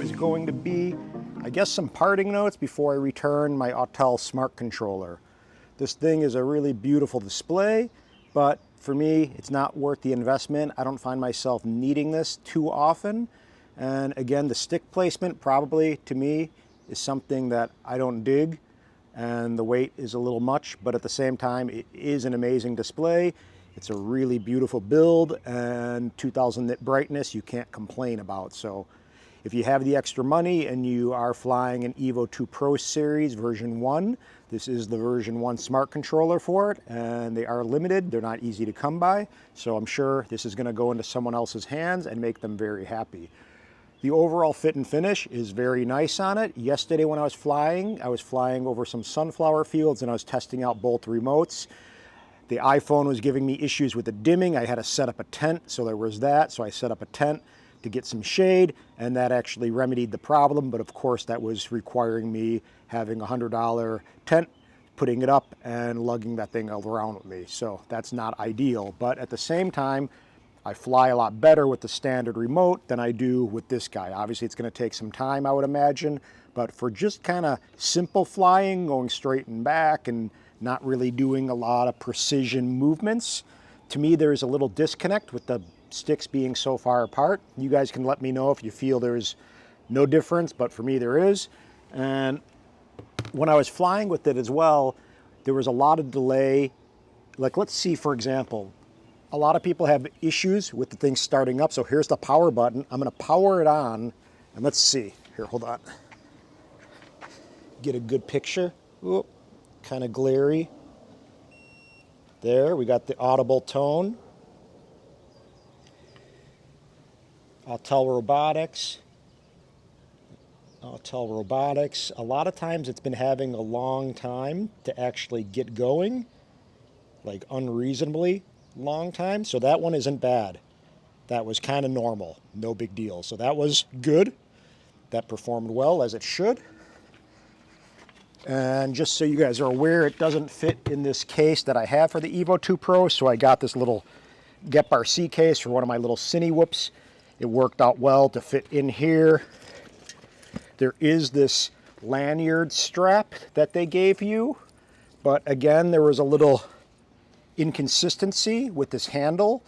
is going to be, I guess, some parting notes before I return my Autel Smart Controller. This thing is a really beautiful display, but for me, it's not worth the investment. I don't find myself needing this too often. And again, the stick placement probably, to me, is something that I don't dig. And the weight is a little much, but at the same time, it is an amazing display. It's a really beautiful build, and 2000 nit brightness you can't complain about. So if you have the extra money and you are flying an Evo 2 Pro Series version 1, this is the version 1 smart controller for it, and they are limited. They're not easy to come by, so I'm sure this is going to go into someone else's hands and make them very happy. The overall fit and finish is very nice on it. Yesterday when I was flying over some sunflower fields and I was testing out both remotes. The iPhone was giving me issues with the dimming. I had to set up a tent, so there was that. So I set up a tent to get some shade, and that actually remedied the problem. But of course, that was requiring me having a $100 tent, putting it up and lugging that thing around with me. So that's not ideal. But at the same time, I fly a lot better with the standard remote than I do with this guy. Obviously, it's going to take some time, I would imagine. But for just kind of simple flying, going straight and back and not really doing a lot of precision movements, to me there's a little disconnect with the sticks being so far apart. You guys can let me know if you feel there's no difference, but for me there is. And when I was flying with it as well, there was a lot of delay. Like, let's see, for example, a lot of people have issues with the thing starting up. So here's the power button. I'm going to power it on, and let's see. Here, hold on. Get a good picture. Ooh, kind of glary. There, we got the audible tone. Autel Robotics. Autel Robotics. A lot of times it's been having a long time to actually get going, like unreasonably long time. So that one isn't bad. That was kind of normal, no big deal. So that was good. That performed well as it should. And just so you guys are aware, it doesn't fit in this case that I have for the Evo 2 Pro, so I got this little Gep RC case for one of my little Cine Whoops. It worked out well to fit in here. There is this lanyard strap that they gave you, but again, there was a little inconsistency with this handle.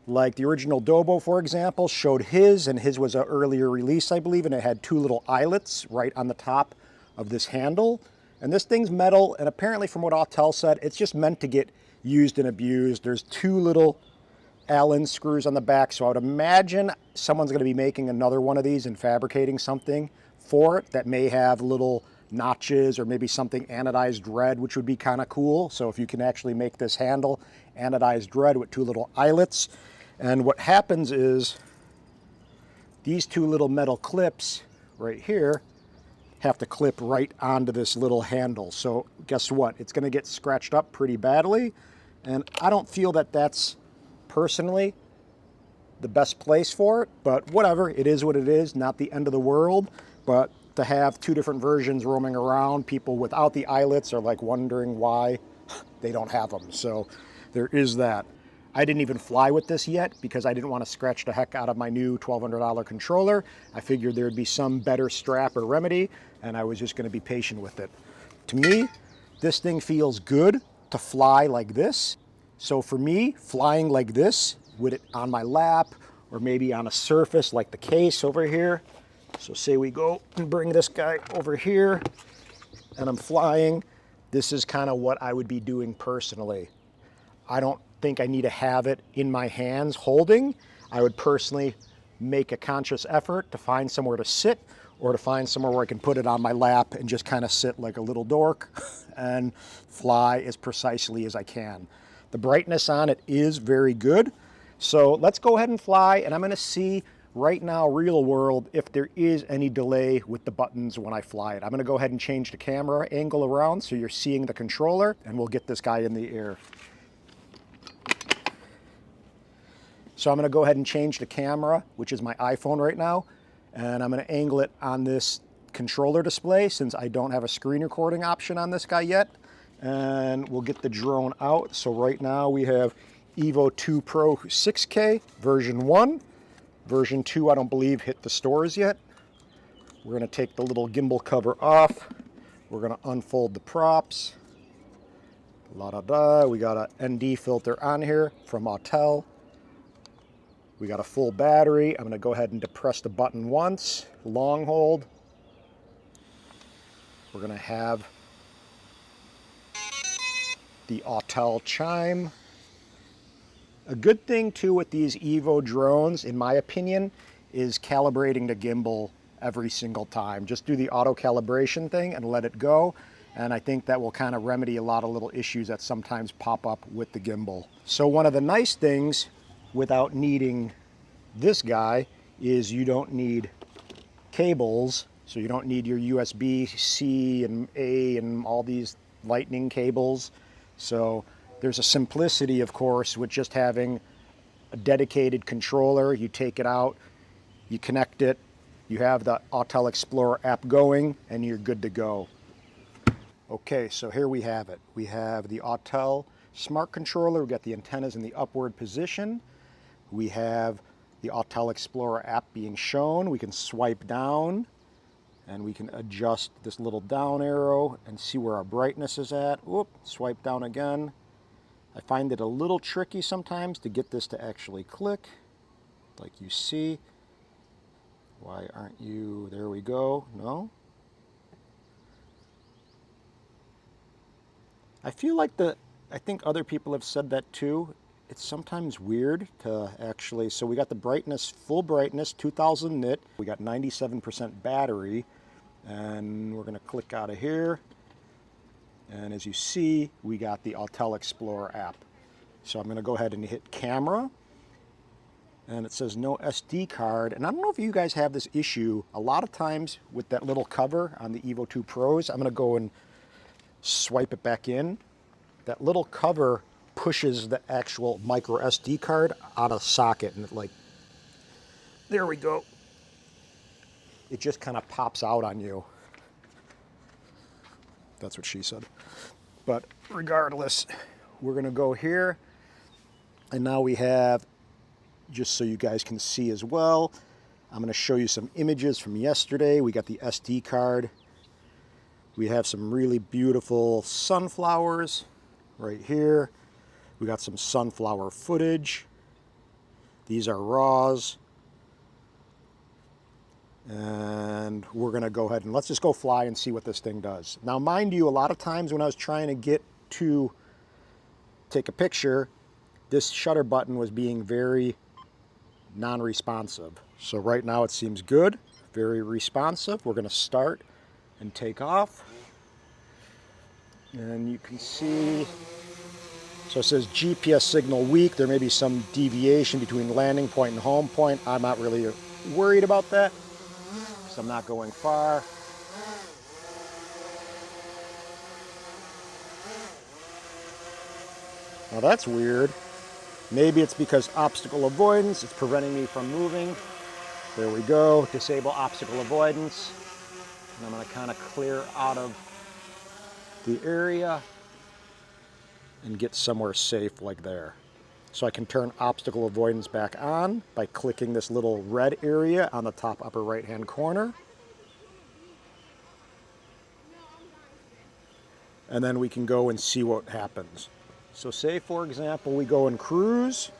Like the original Dobo, for example, showed his, and his was an earlier release, I believe, and it had two little eyelets right on the top of this handle. And this thing's metal, and apparently from what Autel said, it's just meant to get used and abused. There's two little Allen screws on the back, so I would imagine someone's going to be making another one of these and fabricating something for it that may have little notches or maybe something anodized red, which would be kind of cool. So if you can actually make this handle anodized red with two little eyelets. And what happens is these two little metal clips right here have to clip right onto this little handle. So guess what? It's going to get scratched up pretty badly. And I don't feel that that's personally the best place for it, but whatever, it is what it is, not the end of the world. But to have two different versions roaming around, people without the eyelets are like wondering why they don't have them. So there is that. I didn't even fly with this yet because I didn't want to scratch the heck out of my new $1,200 controller. I figured there'd be some better strap or remedy, and I was just going to be patient with it. To me, this thing feels good to fly like this. So for me, flying like this, with it on my lap, or maybe on a surface like the case over here. So say we go and bring this guy over here, and I'm flying. This is kind of what I would be doing personally. I don't think I need to have it in my hands holding. I would personally make a conscious effort to find somewhere to sit, or to find somewhere where I can put it on my lap and just kind of sit like a little dork and fly as precisely as I can. The brightness on it is very good. So let's go ahead and fly, and I'm going to see right now, real world, if there is any delay with the buttons when I fly it. I'm going to go ahead and change the camera angle around so you're seeing the controller, and we'll get this guy in the air. So I'm going to go ahead and change the camera, which is my iPhone right now, and I'm going to angle it on this controller display since I don't have a screen recording option on this guy yet. And we'll get the drone out. So right now we have Evo 2 Pro 6K version 1. Version 2, I don't believe, hit the stores yet. We're going to take the little gimbal cover off. We're going to unfold the props. La-da-da. We got an ND filter on here from Autel. We got a full battery. I'm going to go ahead and depress the button once. Long hold. We're going to have the Autel chime. A good thing too with these Evo drones, in my opinion, is calibrating the gimbal every single time. Just do the auto calibration thing and let it go. And I think that will kind of remedy a lot of little issues that sometimes pop up with the gimbal. So one of the nice things without needing this guy is you don't need cables. So you don't need your USB-C and A and all these lightning cables. So there's a simplicity, of course, with just having a dedicated controller. You take it out, you connect it, you have the Autel Explorer app going, and you're good to go. Okay, so here we have it. We have the Autel Smart Controller. We've got the antennas in the upward position. We have the Autel Explorer app being shown. We can swipe down, and we can adjust this little down arrow and see where our brightness is at. Whoop, swipe down again. I find it a little tricky sometimes to get this to actually click, like you see. Why aren't you? There we go. No? I feel like I think other people have said that too. It's sometimes weird to actually, so we got the brightness, full brightness, 2000 nit. We got 97% battery, and we're gonna click out of here. And as you see, we got the Autel Explorer app. So I'm gonna go ahead and hit camera, and it says no SD card. And I don't know if you guys have this issue. A lot of times with that little cover on the Evo 2 Pros, I'm gonna go and swipe it back in. That little cover pushes the actual micro SD card out of socket, and it like, there we go. It just kind of pops out on you. That's what she said. But regardless, we're gonna go here, and now we have, just so you guys can see as well, I'm gonna show you some images from yesterday. We got the SD card. We have some really beautiful sunflowers right here. We got some sunflower footage. These are RAWs. And we're gonna go ahead and let's just go fly and see what this thing does. Now, mind you, a lot of times when I was trying to get to take a picture, this shutter button was being very non-responsive. So right now it seems good, very responsive. We're gonna start and take off. And you can see, so it says GPS signal weak. There may be some deviation between landing point and home point. I'm not really worried about that, because I'm not going far. Now that's weird. Maybe it's because obstacle avoidance is preventing me from moving. There we go, disable obstacle avoidance. And I'm gonna kind of clear out of the area and get somewhere safe like there. So I can turn obstacle avoidance back on by clicking this little red area on the top upper right hand corner. And then we can go and see what happens. So say, for example, we go and cruise,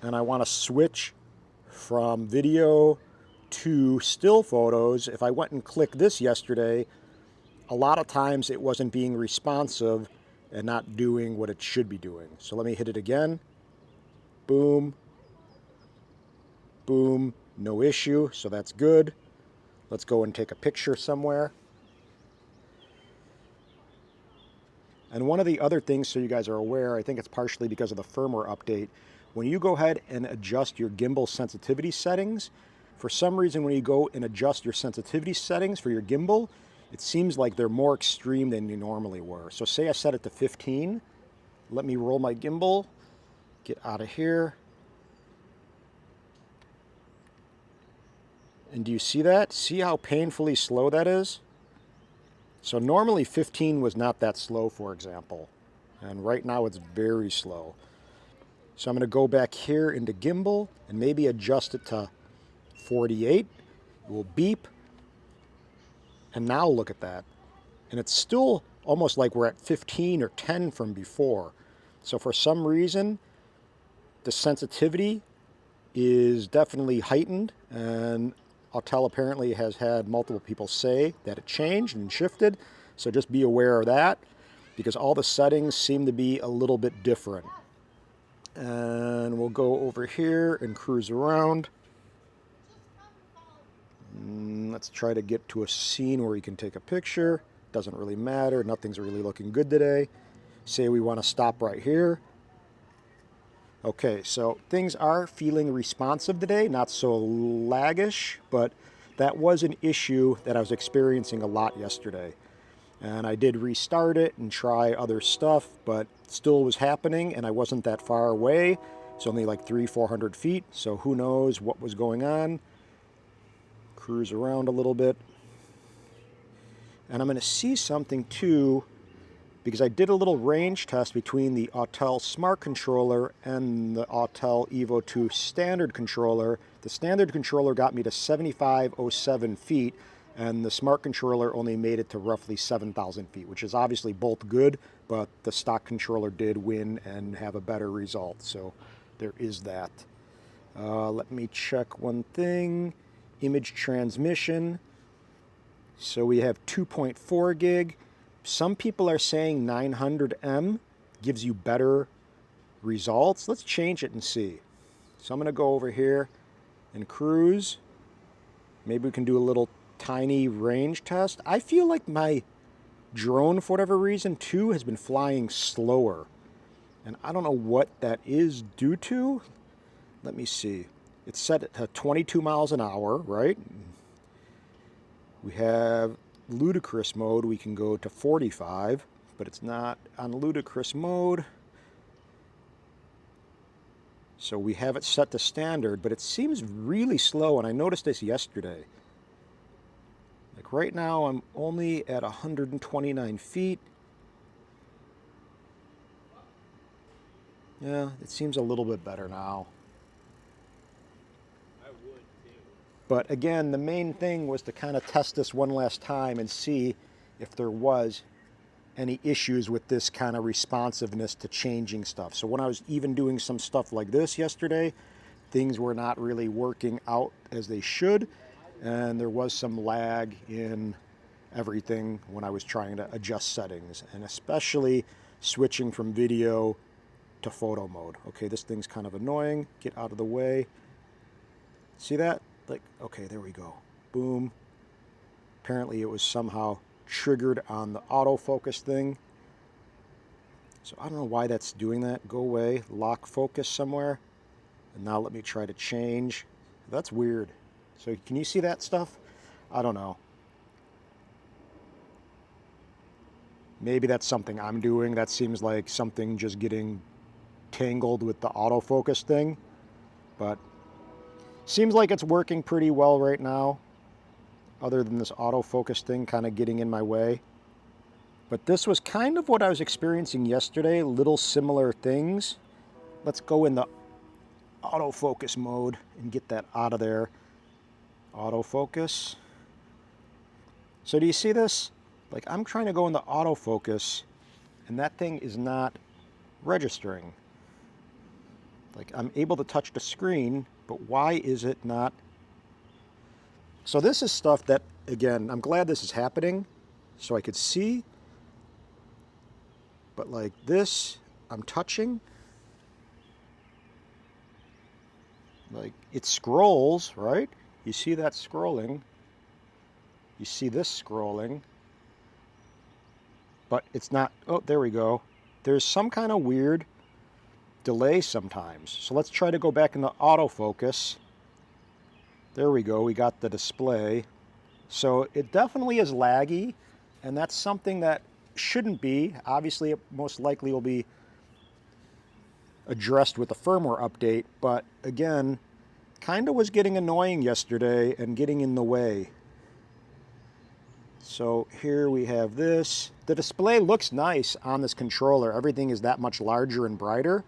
and I want to switch from video to still photos. If I went and clicked this yesterday, a lot of times it wasn't being responsive and not doing what it should be doing. So let me hit it again. Boom. Boom. No issue, so that's good. Let's go and take a picture somewhere. And one of the other things, so you guys are aware, I think it's partially because of the firmware update, when you go ahead and adjust your gimbal sensitivity settings, for some reason when you go and adjust your sensitivity settings for your gimbal, it seems like they're more extreme than they normally were. So say I set it to 15, let me roll my gimbal, get out of here. And do you see that? See how painfully slow that is? So normally 15 was not that slow, for example, and right now it's very slow. So I'm going to go back here into gimbal and maybe adjust it to 48. It will beep. And now look at that. And it's still almost like we're at 15 or 10 from before. So for some reason, the sensitivity is definitely heightened, and Autel apparently has had multiple people say that it changed and shifted. So just be aware of that, because all the settings seem to be a little bit different. And we'll go over here and cruise around. Let's try to get to a scene where we can take a picture. Doesn't really matter. Nothing's really looking good today. Say we want to stop right here. Okay, so things are feeling responsive today, not so laggish, but that was an issue that I was experiencing a lot yesterday. And I did restart it and try other stuff, but still was happening, and I wasn't that far away. It's only like 300-400 feet, so who knows what was going on. Cruise around a little bit. And I'm going to see something too, because I did a little range test between the Autel Smart Controller and the Autel Evo 2 standard controller. The standard controller got me to 7,507 feet, and the Smart Controller only made it to roughly 7,000 feet, which is obviously both good, but the stock controller did win and have a better result, so there is that. Let me check one thing. Image transmission. So we have 2.4 gig. Some people are saying 900M gives you better results. Let's change it and see. So I'm going to go over here and cruise. Maybe we can do a little tiny range test. I feel like my drone, for whatever reason, too, has been flying slower. And I don't know what that is due to. Let me see. It's set at 22 miles an hour, right? We have ludicrous mode. We can go to 45, but it's not on ludicrous mode. So we have it set to standard, but it seems really slow, and I noticed this yesterday. Like right now, I'm only at 129 feet. Yeah, it seems a little bit better now. But again, the main thing was to kind of test this one last time and see if there was any issues with this kind of responsiveness to changing stuff. So when I was even doing some stuff like this yesterday, things were not really working out as they should, and there was some lag in everything when I was trying to adjust settings, and especially switching from video to photo mode. Okay, this thing's kind of annoying. Get out of the way. See that? Like, okay, there we go. Boom. Apparently it was somehow triggered on the autofocus thing. So I don't know why that's doing that. Go away, lock focus somewhere. And now let me try to change. That's weird. So can you see that stuff? I don't know. Maybe that's something I'm doing. That seems like something just getting tangled with the autofocus thing. But seems like it's working pretty well right now, other than this autofocus thing kind of getting in my way. But this was kind of what I was experiencing yesterday, little similar things. Let's go in the autofocus mode and get that out of there. Autofocus. So do you see this? Like, I'm trying to go into autofocus, and that thing is not registering. Like, I'm able to touch the screen, but why is it not? So this is stuff that, again, I'm glad this is happening so I could see. But like this, I'm touching. Like, it scrolls, right? You see that scrolling. You see this scrolling. But it's not, oh, there we go. There's some kind of weird delay sometimes. So let's try to go back into autofocus. There we go, we got the display. So it definitely is laggy, and that's something that shouldn't be. Obviously, it most likely will be addressed with the firmware update, but again, kind of was getting annoying yesterday and getting in the way. So here we have this. The display looks nice on this controller. Everything is that much larger and brighter.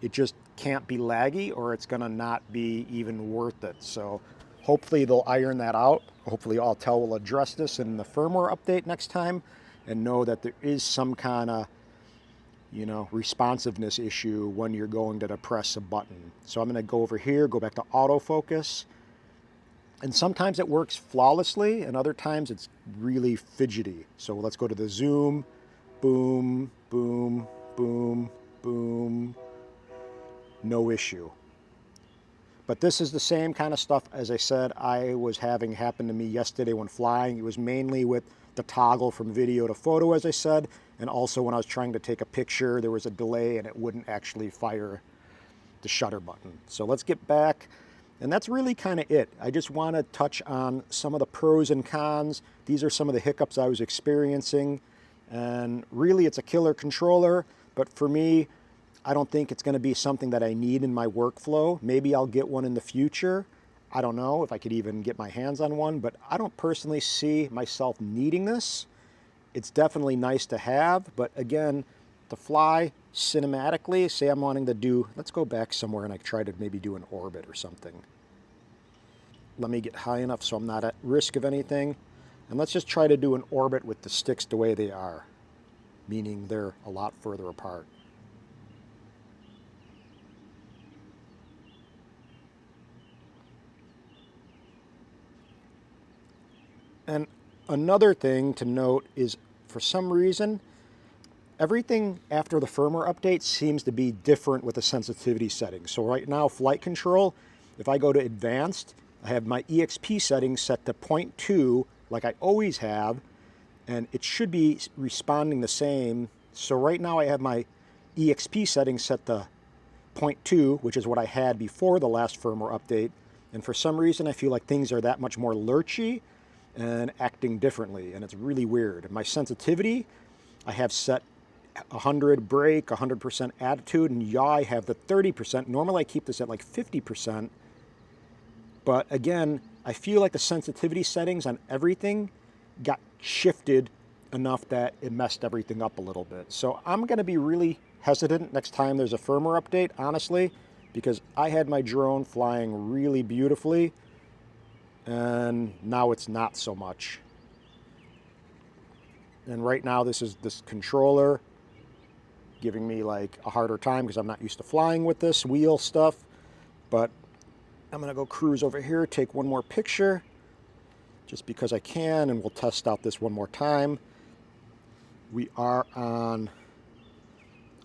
It just can't be laggy, or it's gonna not be even worth it. So Hopefully they'll iron that out. Hopefully Autel will address this in the firmware update next time and know that there is some kind of, you know, responsiveness issue when you're going to press a button. So I'm going to go over here, go back to autofocus. And sometimes it works flawlessly and other times it's really fidgety. So let's go to the zoom. Boom, boom, boom, boom. No issue. But this is the same kind of stuff, as I said, I was having happen to me yesterday when flying. It was mainly with the toggle from video to photo, as I said, and also when I was trying to take a picture, there was a delay and it wouldn't actually fire the shutter button. So let's get back, and that's really kind of it. I just want to touch on some of the pros and cons. These are some of the hiccups I was experiencing, and really it's a killer controller, but for me, I don't think it's going to be something that I need in my workflow. Maybe I'll get one in the future. I don't know if I could even get my hands on one, but I don't personally see myself needing this. It's definitely nice to have, but again, to fly cinematically, say I'm wanting to do, let's go back somewhere and I try to maybe do an orbit or something. Let me get high enough so I'm not at risk of anything. And let's just try to do an orbit with the sticks the way they are, meaning they're a lot further apart. And another thing to note is, for some reason, everything after the firmware update seems to be different with the sensitivity settings. So right now, flight control, if I go to advanced, I have my EXP settings set to 0.2 like I always have, and it should be responding the same. So right now I have my EXP settings set to 0.2, which is what I had before the last firmware update. And for some reason, I feel like things are that much more lurchy and acting differently, and it's really weird. My sensitivity, I have set 100 brake, 100% attitude, and yaw, I have the 30%. Normally I keep this at like 50%, but again, I feel like the sensitivity settings on everything got shifted enough that it messed everything up a little bit. So I'm gonna be really hesitant next time there's a firmware update, honestly, because I had my drone flying really beautifully, and now it's not so much. And right now this is this controller giving me like a harder time because I'm not used to flying with this wheel stuff. But I'm gonna go cruise over here, take one more picture just because I can, and we'll test out this one more time. We are on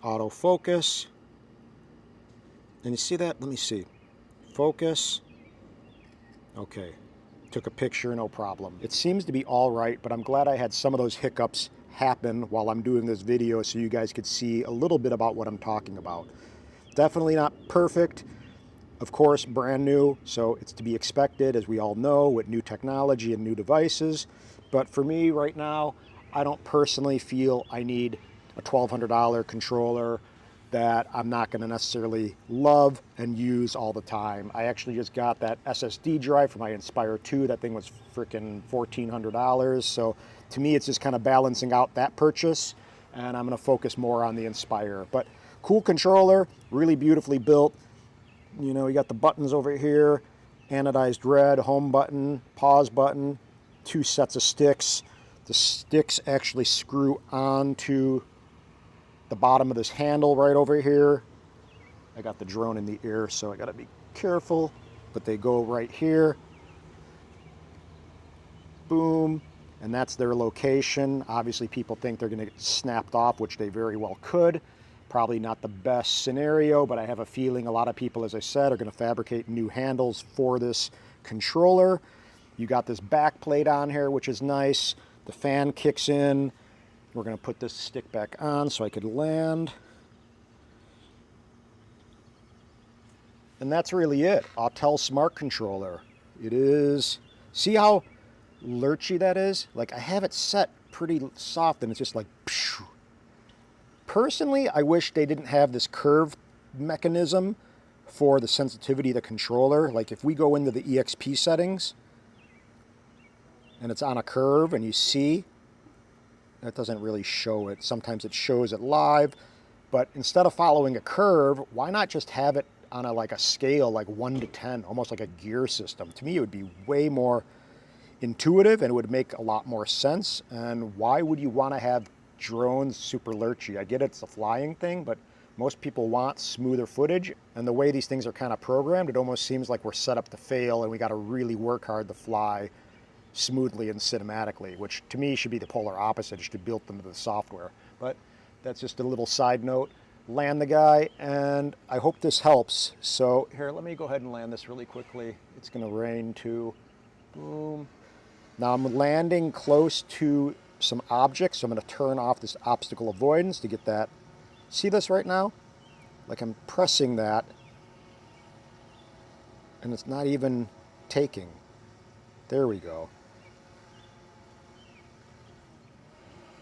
autofocus, and you see that? Let me see. Focus. Okay. Took a picture, no problem. It seems to be all right, but I'm glad I had some of those hiccups happen while I'm doing this video so you guys could see a little bit about what I'm talking about. Definitely not perfect. Of course, brand new, so it's to be expected, as we all know, with new technology and new devices. But for me right now, I don't personally feel I need a $1,200 controller that I'm not going to necessarily love and use all the time. I actually just got that SSD drive for my Inspire 2. That thing was freaking $1,400. So to me, it's just kind of balancing out that purchase, and I'm going to focus more on the Inspire. But cool controller, really beautifully built. You know, you got the buttons over here, anodized red, home button, pause button, 2 sets of sticks. The sticks actually screw onto the bottom of this handle right over here. I got the drone in the air, so I gotta be careful, but they go right here. Boom, and that's their location. Obviously people think they're gonna get snapped off, which they very well could. Probably not the best scenario, but I have a feeling a lot of people, as I said, are gonna fabricate new handles for this controller. You got this back plate on here, which is nice. The fan kicks in. We're going to put this stick back on so I could land. And that's really it. Autel Smart Controller. It is, see how lurchy that is? Like, I have it set pretty soft and it's just like, phew. Personally, I wish they didn't have this curve mechanism for the sensitivity of the controller. Like if we go into the EXP settings and it's on a curve and you see, that doesn't really show it. Sometimes it shows it live, but instead of following a curve, why not just have it on like a scale like 1 to 10, almost like a gear system. To me, it would be way more intuitive and it would make a lot more sense. And why would you want to have drones super lurchy? I get it's a flying thing, but most people want smoother footage, and the way these things are kind of programmed, it almost seems like we're set up to fail and we got to really work hard to fly smoothly and cinematically, which to me should be the polar opposite. It should be built into the software. But that's just a little side note. Land the guy, and I hope this helps. So here, let me go ahead and land this really quickly. It's going to rain too. Boom. Now I'm landing close to some objects, so I'm going to turn off this obstacle avoidance to get that. See this right now? Like I'm pressing that, and it's not even taking. There we go.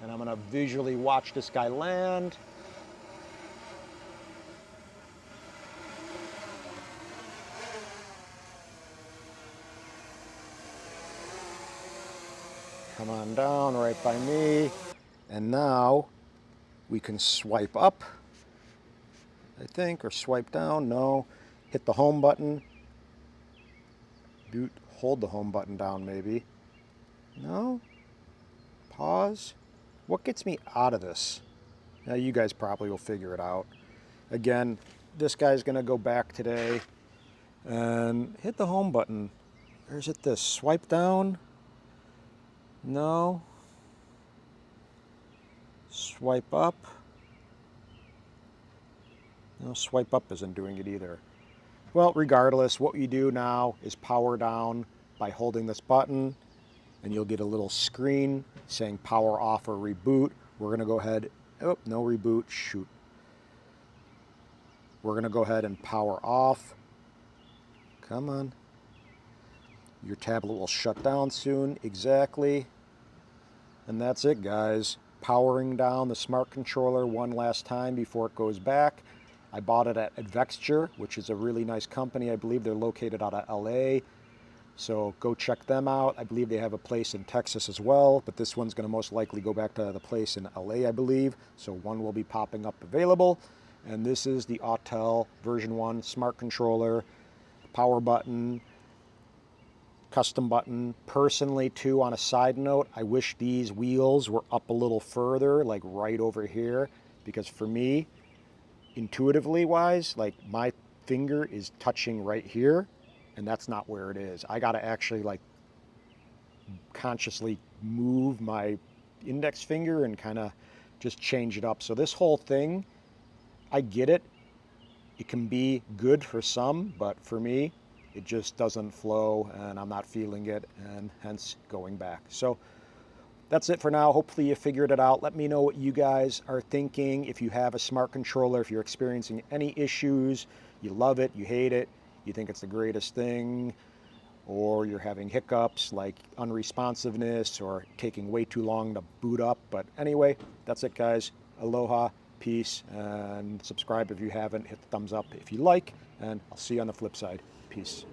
And I'm going to visually watch this guy land. Come on down right by me. And now we can swipe up, I think, or swipe down. No. Hit the home button. Hold the home button down, maybe. No. Pause. What gets me out of this? Now you guys probably will figure it out. Again, this guy's going to go back today and hit the home button. Or is it this? Swipe down? No. Swipe up. No, swipe up isn't doing it either. Well, regardless, what you do now is power down by holding this button, and you'll get a little screen saying power off or reboot. We're going to go ahead, oh, no reboot, shoot. We're going to go ahead and power off. Come on. Your tablet will shut down soon, exactly. And that's it, guys. Powering down the smart controller one last time before it goes back. I bought it at Advexture, which is a really nice company. I believe they're located out of LA. So go check them out. I believe they have a place in Texas as well, but this one's going to most likely go back to the place in LA, I believe. So one will be popping up available. And this is the Autel version 1 smart controller, power button, custom button. Personally, too, on a side note, I wish these wheels were up a little further, like right over here, because for me, intuitively wise, like my finger is touching right here, and that's not where it is. I got to actually like consciously move my index finger and kind of just change it up. So this whole thing, I get it. It can be good for some, but for me, it just doesn't flow and I'm not feeling it, and hence going back. So that's it for now. Hopefully you figured it out. Let me know what you guys are thinking. If you have a smart controller, if you're experiencing any issues, you love it, you hate it, you think it's the greatest thing, or you're having hiccups like unresponsiveness or taking way too long to boot up. But anyway, that's it, guys. Aloha, peace, and subscribe if you haven't. Hit the thumbs up if you like, and I'll see you on the flip side. Peace.